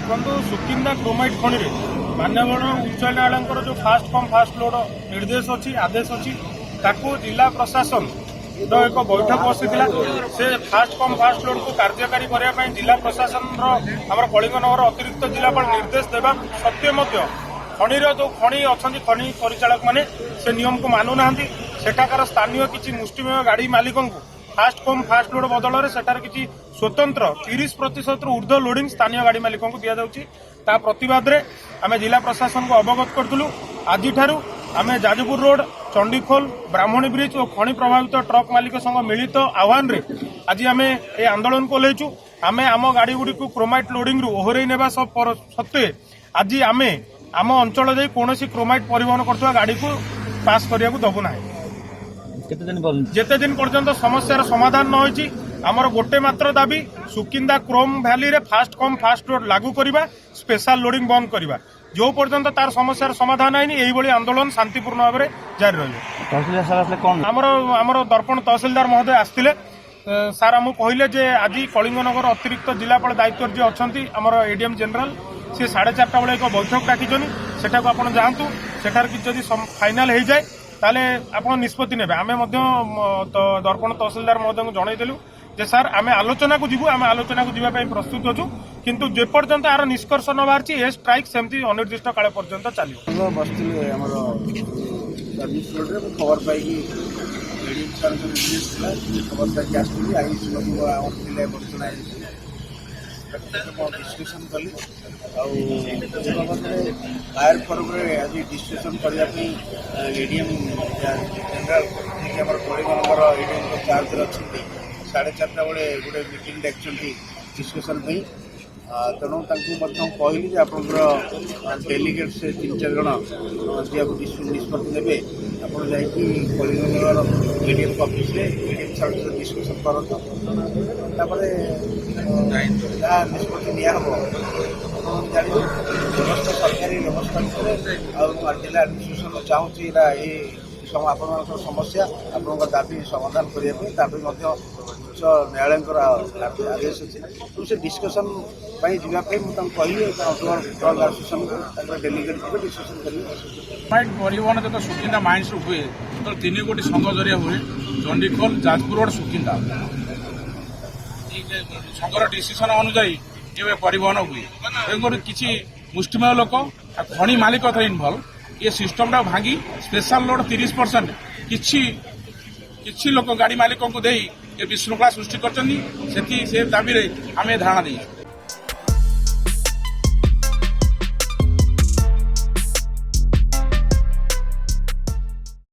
ଦେଖନ୍ତୁ ସୁକିନ୍ଦା କ୍ରୋମାଇଟ୍ ଖଣିରେ ମାନ୍ୟବର ଉଚ୍ଚ ନ୍ୟାୟାଳୟଙ୍କର जो फास्ट कम फास्ट लोड निर्देश अच्छी आदेश अच्छी ताकू जिला प्रशासन एक बैठक बसीला से फास्ट कम फास्ट लोड को कार्यकारी करने जिला प्रशासन आम कलिंगनगर अतिरिक्त जिलापाल निर्देश देवा सत्वे खणिर जो खनि अच्छा खनि परिचालक मैंने से नियम को मानुना सेठाकार स्थानीय किसी मुष्टिमेय गाड़ी मालिक को फास्ट कम फास्ट लोड बदल में सेठार किसी स्वतंत्र 30% ऊर्ध्व लोडिंग स्थानीय गाड़ी मालिक को दि जाऊँगी ता प्रतिवाद में आम जिला प्रशासन को अवगत करूँ। आज आम जाजपुर रोड चंडीखोल ब्राह्मणी ब्रिज और खनि प्रभावित ट्रक मालिक संग मिलित आह्वान रे आज आम ये आंदोलन को लेचु। आम आम गाड़ी गुड़ी को क्रोमाइट लोडिंग रु ओहरई नेबा सत्वे आज आम आम अंचल जाई कोनोसी क्रोमाइट परिवहन करथवा गाड़ी को पास करिया को दबु नाही। जेते दिन पर्यंत समस्यार समाधान न होईची आमर गोटे मात्र दाबी सुकिंदा क्रोम भैली रे फास्ट कम फास्ट लोड लागू करिबा स्पेशल लोडिंग बंद करिबा जो पर्यंत तार समस्यार समाधान आईनी एही भली आंदोलन शांतिपूर्ण भाव में जारी रहिबो। आमर दर्पण तहसीलदार महोदय आस्तिले सार आमको कहले जे आज कलिंगनगर अतिरिक्त जिलापाल दायित्व जी अच्छा आमर एडीएम जनरल सी 4:30 बेले एक बैठक डाकिछनी सेटा को आपण जांतु सेठार कि जदी फाइनल हो जाए ताले आपण निष्पत्ति नेबे। आमे मध्य दर्पण तहसीलदार महोदय को जनईदेलु जे सर आमे आलोचना को जीवु आमे आलोचना को जीवा पई प्रस्तुत अछु किंतु जे पर्यंत आर निष्कर्ष न बाहरची ए स्ट्राइक सेमती अनिर्दिष्ट काल पर्यंत चलियो। बसथिले हमर सर्विस रोड रे खबर पाई कि एडीएम सर को निर्देश दिला खबर पाई आस्थिली आई सुनो आम पिले बसना डिस्कसन कली फायर फोरम आज डिस्कसन करने एडीएम जनरल आम कलिंगनगर एडीएम चार्ज अच्छे 4:30 बेले गोटे मीटिंग डाकि डिस्कसन तेणु कहली आप डेलीगेट से 3-4 जन जी निष्पत्ति ने आप Kalinganagar ADM office ADM sir discussion करते जहाँ निष्पत्ति निहब जान व्यवस्था सरकारी व्यवस्था भितर जिला एडमिनिस्ट्रेशन चाहूँगी आप समस्या आप दाबी समाधान करने उच्च न्यायालय आदेश अच्छे से डिस्कसन जावाई मुझे कहली ट्रक एसोसिएशन डेलीगेट डिस्कसन करेंगे परिवहन जो सुकिंदा माइंस हुए तो 3 गोटी संघ जरिया हुए चंडीखोल जाजपुर रोड सुकिंदा संघर डिसीजन अनुजाई ये परिवहन हुए तेणुक किसी मुष्टिमेय लोक खनि मालिक इनवल्व ये सिस्टम टा भांगी स्पेशल लोड 30% किसी लोक गाड़ी मालिक को दे विशृंखला सृष्टि कर दाबी आम धारणा दी।